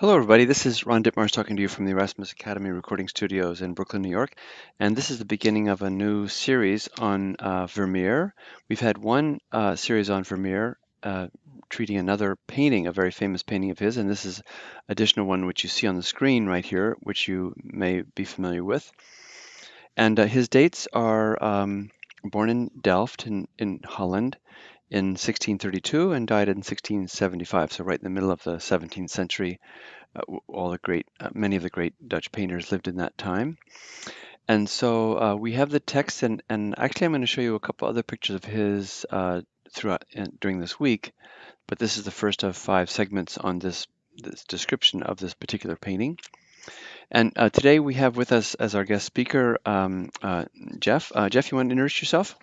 Hello, everybody. This is Ron Ditmars talking to you from the Erasmus Academy Recording Studios in Brooklyn, New York. And this is the beginning of a new series on Vermeer. We've had one series on Vermeer treating another painting, a very famous painting of his. And this is additional one which you see on the screen right here, which you may be familiar with. And his dates are born in Delft in Holland in 1632 and died in 1675, so right in the middle of the 17th century. Many of the great Dutch painters lived in that time. And so we have the text, and actually I'm going to show you a couple other pictures of his during this week, but this is the first of 5 segments on this description of this particular painting. And today we have with us as our guest speaker Jeff. Jeff, you want to introduce yourself?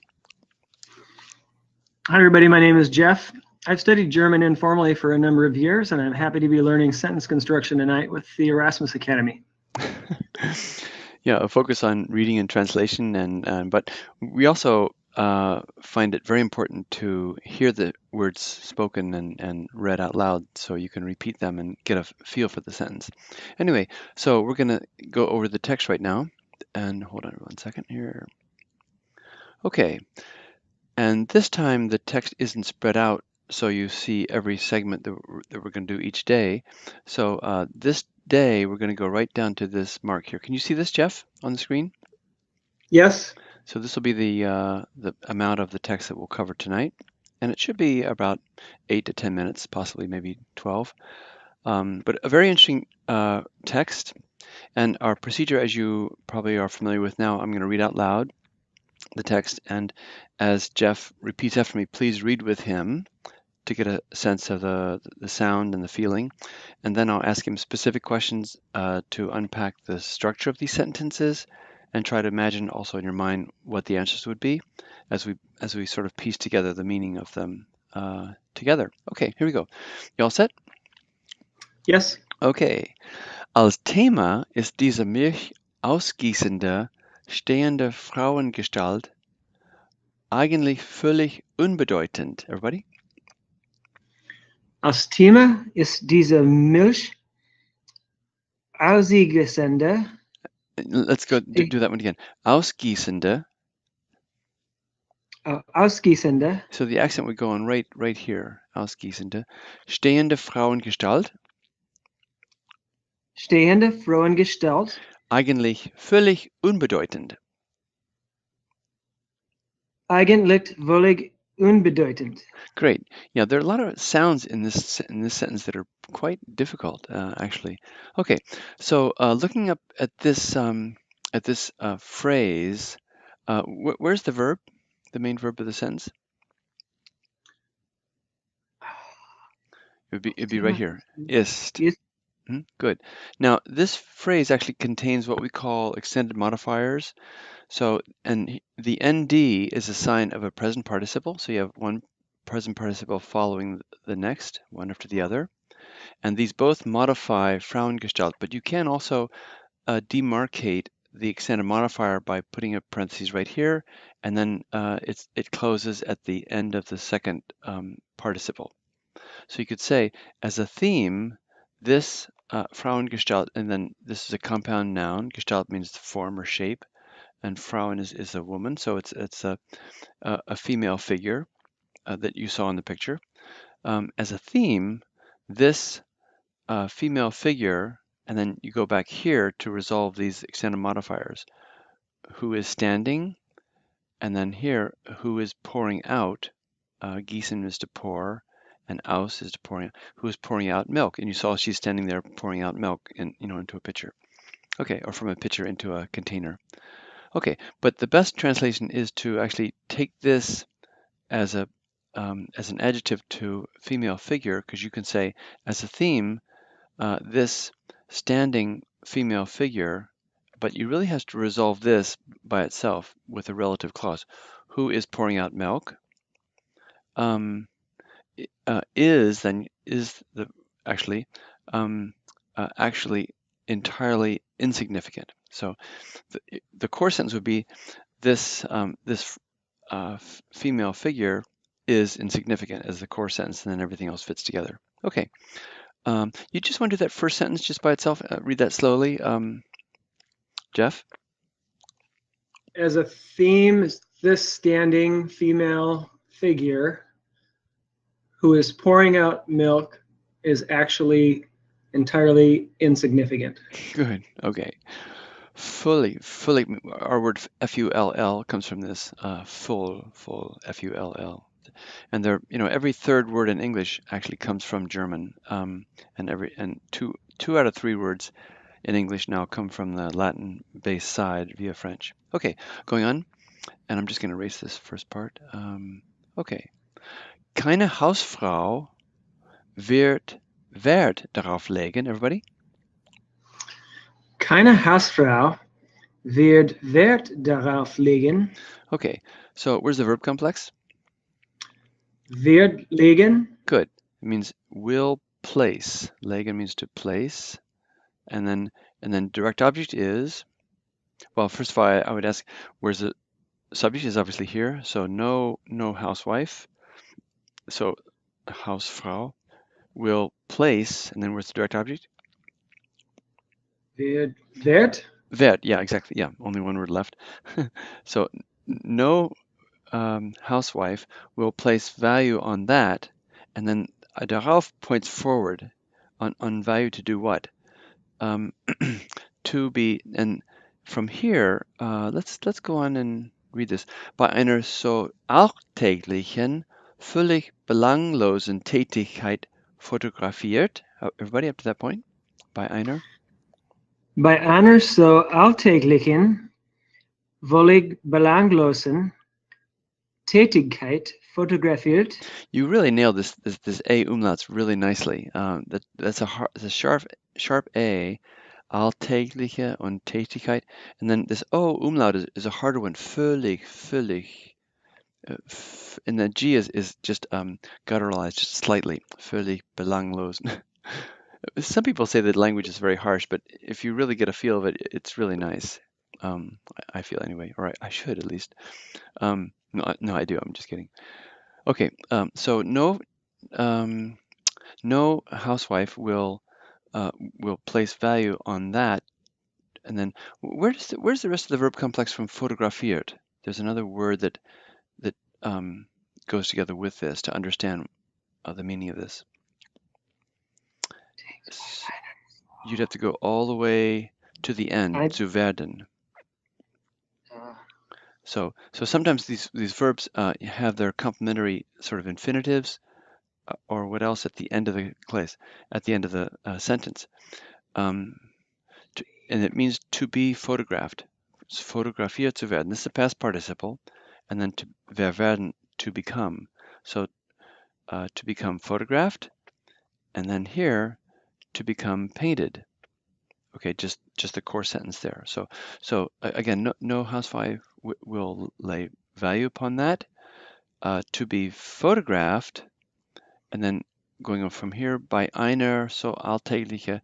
Hi, everybody. My name is Jeff. I've studied German informally for a number of years, and I'm happy to be learning sentence construction tonight with the Erasmus Academy. Yeah, a focus on reading and translation, but we also find it very important to hear the words spoken and read out loud so you can repeat them and get a feel for the sentence. Anyway, so we're going to go over the text right now. And hold on 1 second here. Okay, and this time the text isn't spread out so you see every segment that we're going to do each day. So this day we're going to go right down to this mark here. Can you see this, Jeff, on the screen? Yes. So this will be the amount of the text that we'll cover tonight, and it should be about 8 to 10 minutes, possibly maybe 12. But a very interesting text, and our procedure, as you probably are familiar with now, I'm going to read out loud the text, and as Jeff repeats after me, please read with him to get a sense of the sound and the feeling, and then I'll ask him specific questions to unpack the structure of these sentences and try to imagine also in your mind what the answers would be as we sort of piece together the meaning of them together. Okay, here we go. You all set? Yes. Okay. Als Thema ist diese Milch ausgießende, stehende Frauengestalt eigentlich völlig unbedeutend. Everybody? Als Thema ist diese Milch ausgießende. Let's go do that one again. Ausgießende. Ausgießende. So the accent would go on right here. Ausgießende. Stehende Frauengestalt. Stehende Frauengestalt. Eigentlich völlig unbedeutend. Eigentlich völlig unbedeutend. Great. Yeah, there are a lot of sounds in this sentence that are quite difficult, actually. Okay, so looking up at this phrase, where's the verb? The main verb of the sentence? It'd be right here. Ist. Ist. Good. Now, this phrase actually contains what we call extended modifiers. So, and the nd is a sign of a present participle. So you have one present participle following the next, one after the other. And these both modify Frauengestalt, but you can also demarcate the extended modifier by putting a parentheses right here, and then it closes at the end of the second participle. So you could say, as a theme, this Frauengestalt, and then this is a compound noun. Gestalt means form or shape, and Frauen is a woman, so it's a female figure that you saw in the picture. As a theme, this female figure, and then you go back here to resolve these extended modifiers. Who is standing, and then here, who is pouring out. Gießen is to pour, and aus is to pouring. Who is pouring out milk? And you saw she's standing there pouring out milk into a pitcher. Okay, or from a pitcher into a container. Okay, but the best translation is to actually take this as an adjective to female figure, because you can say, as a theme, this standing female figure, but you really have to resolve this by itself with a relative clause. Who is pouring out milk? Is actually entirely insignificant. So the core sentence would be this female figure is insignificant as the core sentence, and then everything else fits together. Okay. You just want to do that first sentence just by itself. Read that slowly, Jeff. As a theme, this standing female figure who is pouring out milk is actually entirely insignificant. Good. Okay. Fully. Our word full comes from this. Full, full. And they're, every third word in English actually comes from German. And two out of three words in English now come from the Latin-based side via French. Okay, going on. And I'm just going to erase this first part. Okay. Keine Hausfrau wird Wert darauf legen. Everybody? Keine Hausfrau wird Wert darauf legen. Okay, so where's the verb complex? Wird legen. Good. It means will place. Legen means to place. And then direct object is, well, first of all, I would ask, where's the subject is obviously here. So no housewife. So Hausfrau will place, and then where's the direct object? Wird. Wird, yeah, exactly. Yeah, only one word left. So no housewife will place value on that, and then darauf points forward on value to do what? To be, and from here, let's go on and read this. Bei einer so alltäglichen, völlig belanglosen Tätigkeit fotografiert. Everybody up to that point? Bei einer? Bei einer so alltäglichen, völlig belanglosen Tätigkeit fotografiert. You really nailed this A umlauts really nicely. That's a sharp A, alltägliche und Tätigkeit, and then this O umlaut is a harder one. Völlig, and the G is just gutturalized just slightly. Völlig belanglos. Some people say that language is very harsh, but if you really get a feel of it, it's really nice. I feel anyway, or I should at least. No, I do. I'm just kidding. Okay, so no housewife will place value on that. And then where's the rest of the verb complex from fotografiert? There's another word that goes together with this to understand the meaning of this. You'd have to go all the way to the end, zu werden. So sometimes these verbs have their complementary sort of infinitives or what else at the end of the clause, at the end of the sentence. And it means to be photographed. It's fotografiert zu werden. This is the past participle. And then to werden, to become. So to become photographed. And then here, to become painted. Okay, just the core sentence there. So again, no housewife will lay value upon that. To be photographed, and then going on from here, bei einer so alltägliche.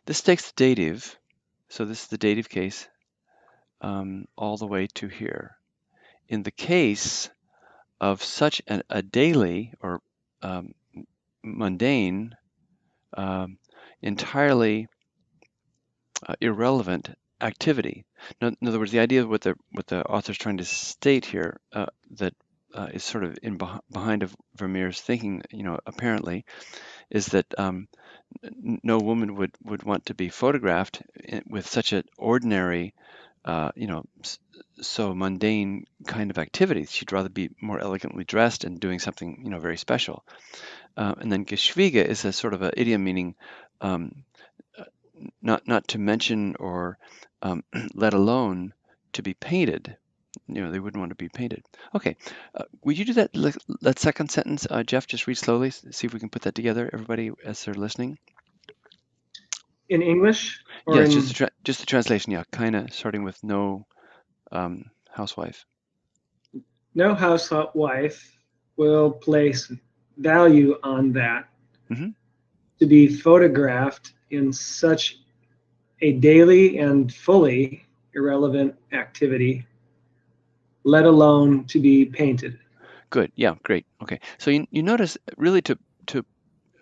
This takes the dative, so this is the dative case, all the way to here. In the case of such a daily or mundane, entirely irrelevant activity. Now, in other words, the idea of what the author's trying to state here that is sort of behind of Vermeer's thinking, apparently, is that no woman would want to be photographed with such an ordinary, so mundane kind of activity. She'd rather be more elegantly dressed and doing something, very special. And then geschwiege is a sort of an idiom meaning not to mention or let alone to be painted. They wouldn't want to be painted. Okay, would you do that second sentence, Jeff? Just read slowly. See if we can put that together, everybody, as they're listening. In English? Or Yes, just the translation. Yeah, kinda starting with no housewife. No housewife will place value on that. Mm-hmm. To be photographed in such a daily and fully irrelevant activity, let alone to be painted. Good. Yeah, great. Okay. So you notice really to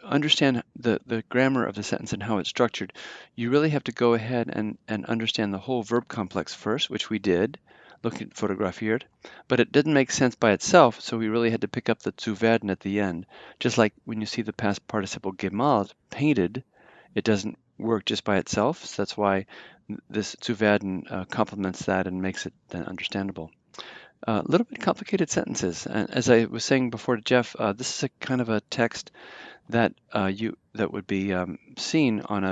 understand the grammar of the sentence and how it's structured, you really have to go ahead and understand the whole verb complex first, which we did, looking fotografiert, but it didn't make sense by itself, so we really had to pick up the zu werden at the end. Just like when you see the past participle gemalt, painted, it doesn't work just by itself, so that's why this zu werden complements that and makes it then understandable. A little bit complicated sentences, and as I was saying before to Jeff, this is a kind of a text that that would be seen on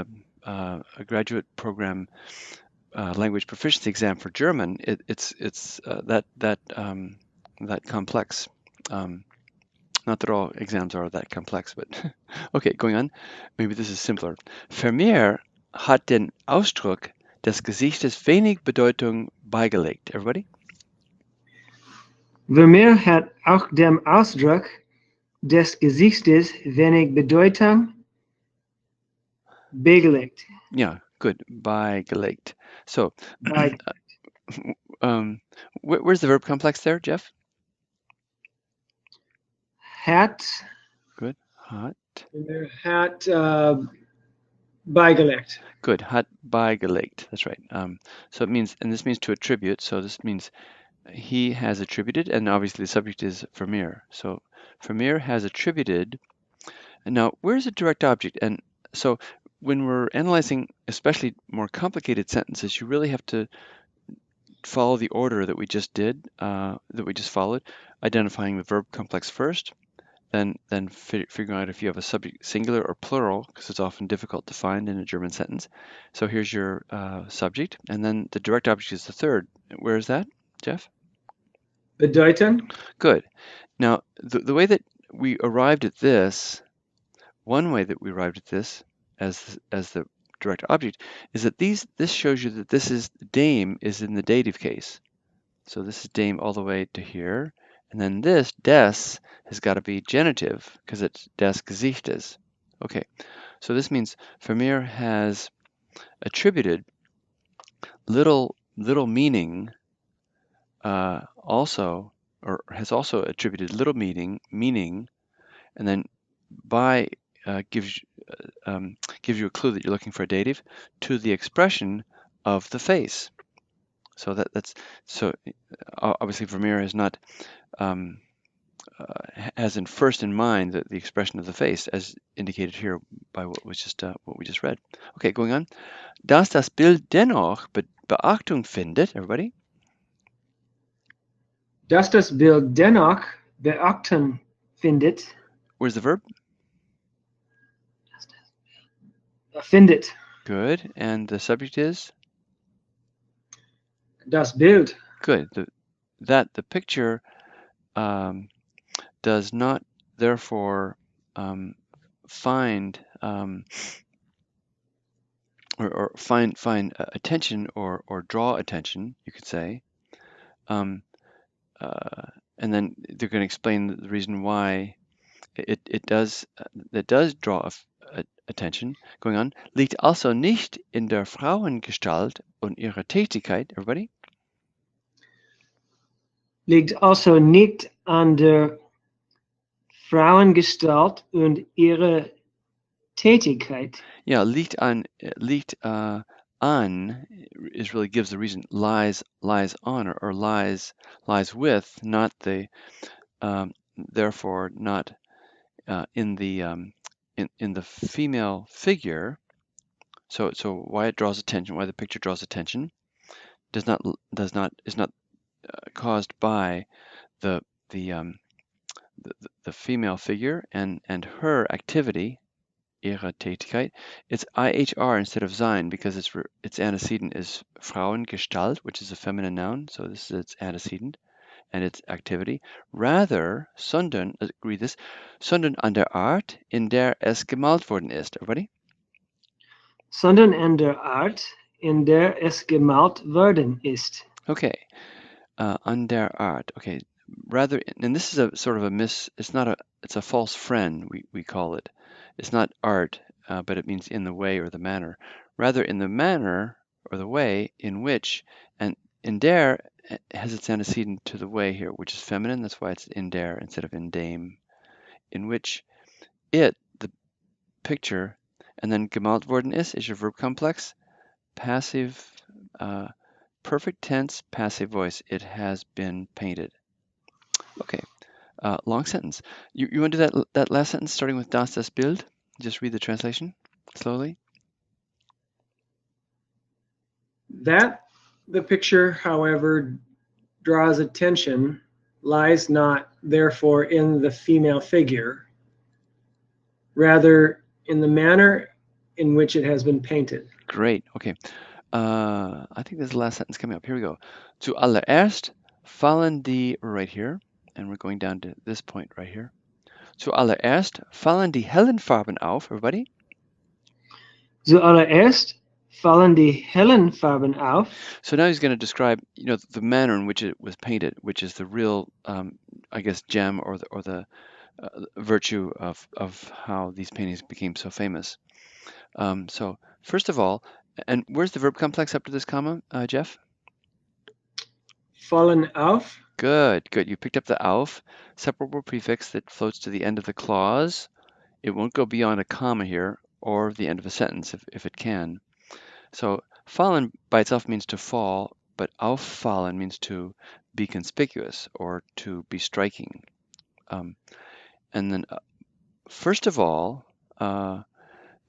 a graduate program language proficiency exam for German. It's that complex. Not that all exams are that complex, but okay, going on. Maybe this is simpler. Vermeer hat den Ausdruck des Gesichtes wenig Bedeutung beigelegt. Everybody? Vermeer hat auch dem Ausdruck des Gesichtes wenig Bedeutung beigelegt. Yeah, good. Beigelegt. So, where's the verb complex there, Jeff? Hat. Good. Hat. Hat beigelegt. Good. Hat beigelegt. That's right. So it means, and this means to attribute. So this means he has attributed, and obviously the subject is Vermeer. So Vermeer has attributed. And now, where's the direct object? And so when we're analyzing, especially more complicated sentences, you really have to follow the order that we just did, that we just followed, identifying the verb complex first, then figuring out if you have a subject singular or plural, because it's often difficult to find in a German sentence. So here's your subject, and then the direct object is the third. Where is that, Jeff? Bedeuten. Good. Now, the way that we arrived at this, one way that we arrived at this as the direct object is that this shows you that this is dem is in the dative case. So this is dem all the way to here. And then this, des, has got to be genitive because it's des Gesichtes. Okay, so this means Vermeer has attributed little meaning also, or has also attributed little meaning, and then by gives you a clue that you're looking for a dative to the expression of the face. So that's obviously Vermeer has not has first in mind the expression of the face, as indicated here by what we just read. Okay, going on. Dass das Bild dennoch Beachtung findet, everybody. Dass das Bild dennoch Beachtung findet. Where's the verb? Findet. Good. And the subject is? Das Bild. Good. The picture does not therefore find or find attention or draw attention, you could say, and then they're going to explain the reason why it does draw attention. Going on, liegt also nicht in der Frauengestalt und ihrer Tätigkeit. Everybody? Liegt also nicht an der Frauengestalt und ihrer Tätigkeit. Yeah, liegt an is really gives the reason, lies on or lies with, not the therefore not in the female figure. So why it draws attention, why the picture draws attention, is not caused by the female figure and her activity, ihre Tätigkeit. It's IHR instead of sein because its antecedent is Frauengestalt, which is a feminine noun, so this is its antecedent and its activity. Rather, sondern, read this, sondern an der Art, in der es gemalt worden ist. Everybody? Sondern an der Art, in der es gemalt worden ist. Okay. An der Art. Okay. Rather, and this is a sort of it's a false friend, we call it. It's not art, but it means in the way or the manner. Rather, in the manner or the way in which, and in der has its antecedent to the way here, which is feminine. That's why it's in der instead of in dame. In which picture, and then gemalt worden is your verb complex, passive, perfect tense, passive voice. It has been painted. Okay, long sentence. You want to do that last sentence starting with das Bild? Just read the translation slowly. That the picture, however, draws attention lies not, therefore, in the female figure, rather in the manner in which it has been painted. Great. Okay. I think there's the last sentence coming up. Here we go. Zuallererst fallen die, right here, and we're going down to this point right here. Zuallererst fallen die hellen Farben auf, everybody. Zuallererst fallen die hellen Farben auf. So now he's going to describe, the manner in which it was painted, which is the real, I guess, gem or the virtue of how these paintings became so famous. So first of all, and where's the verb complex up to this comma, Jeff? Fallen auf. Good, good. You picked up the auf, separable prefix that floats to the end of the clause. It won't go beyond a comma here or the end of a sentence if it can. So fallen by itself means to fall, but auffallen means to be conspicuous or to be striking. And then, first of all,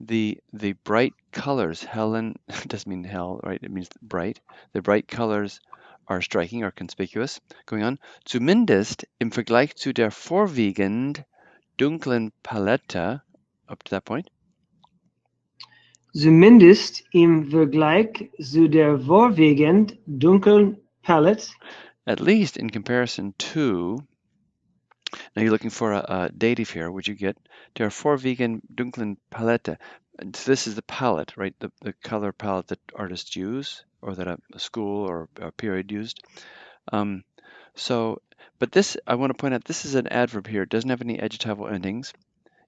the bright colors, hellen doesn't mean hell, right? It means bright. The bright colors are striking or conspicuous. Going on. Zumindest im Vergleich zu der vorwiegend dunklen Palette, up to that point. Zumindest im Vergleich zu der vorwiegend dunklen Palette. At least in comparison to, now you're looking for a dative here, would you get der vorwiegend dunklen Palette? And so this is the palette, right? The color palette that artists use, or that a school or a period used. But this, I want to point out, this is an adverb here. It doesn't have any adjectival endings.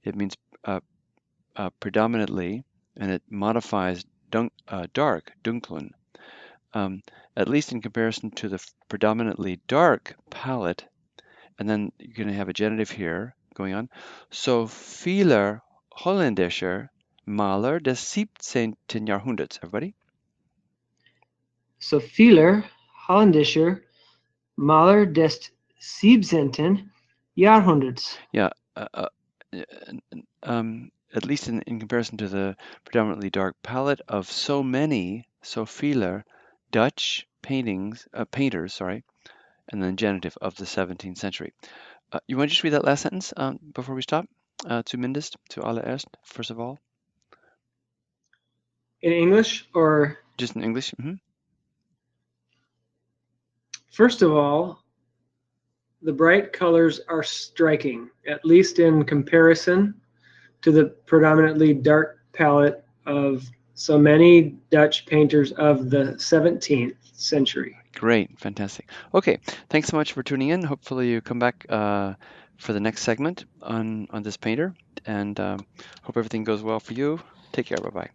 It means predominantly, and it modifies dark, dunklen. At least in comparison to the predominantly dark palette. And then you're going to have a genitive here going on. So viele holländische Maler des 17. Jahrhunderts. Everybody? So viele holländische Maler des 17. Jahrhunderts. Yeah. At least in comparison to the predominantly dark palette of so viele Dutch painters, and then genitive of the 17th century. You want to just read that last sentence before we stop? Zumindest, zuallererst, first of all. In English or? Just in English. Mm-hmm. First of all, the bright colors are striking, at least in comparison to the predominantly dark palette of so many Dutch painters of the 17th century. Great, fantastic. Okay, thanks so much for tuning in. Hopefully you come back for the next segment on this painter, and hope everything goes well for you. Take care, bye-bye.